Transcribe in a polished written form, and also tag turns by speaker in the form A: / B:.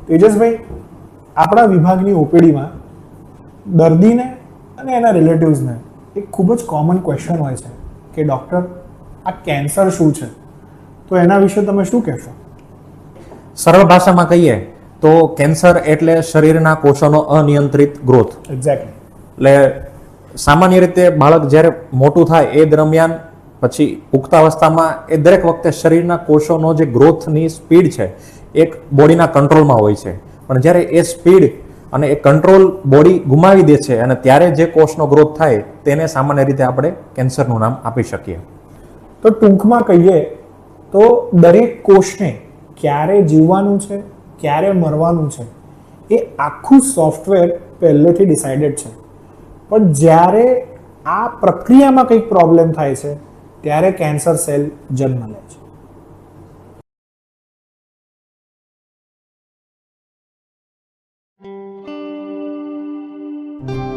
A: તેજસભાઈ, આપણા વિભાગની ઓપીડીમાં દર્દીને અને એના રિલેટિવ્સને એક ખૂબ જ કોમન ક્વેશ્ચન હોય છે કે ડૉક્ટર, આ કેન્સર શું છે? તો એના વિશે તમે શું કહેશો?
B: સરળ ભાષામાં કહીએ તો કેન્સર એટલે શરીરના કોષોનો અનિયંત્રિત ગ્રોથ.
A: એક્ઝેક્ટલી.
B: એટલે સામાન્ય રીતે બાળક જ્યારે મોટું થાય એ દરમિયાન પછી પુખ્તાવસ્થામાં એ દરેક વખતે શરીરના કોષોનો જે ગ્રોથની સ્પીડ છે એક બોડીના કંટ્રોલમાં હોય છે, પણ જ્યારે એ સ્પીડ અને એ કંટ્રોલ બોડી ગુમાવી દે છે અને ત્યારે જે કોષનો ગ્રોથ થાય તેને સામાન્ય રીતે આપણે કેન્સરનું નામ આપી શકીએ.
A: તો ટૂંકમાં કહીએ તો દરેક કોષને ક્યારે જીવવાનું છે, ક્યારે મરવાનું છે, એ આખું સોફ્ટવેર પહેલેથી ડિસાઇડેડ છે. પણ જ્યારે આ પ્રક્રિયામાં કંઈક પ્રોબ્લેમ થાય છે ત્યારે કેન્સર સેલ જન્મ લે છે.
C: Thank you.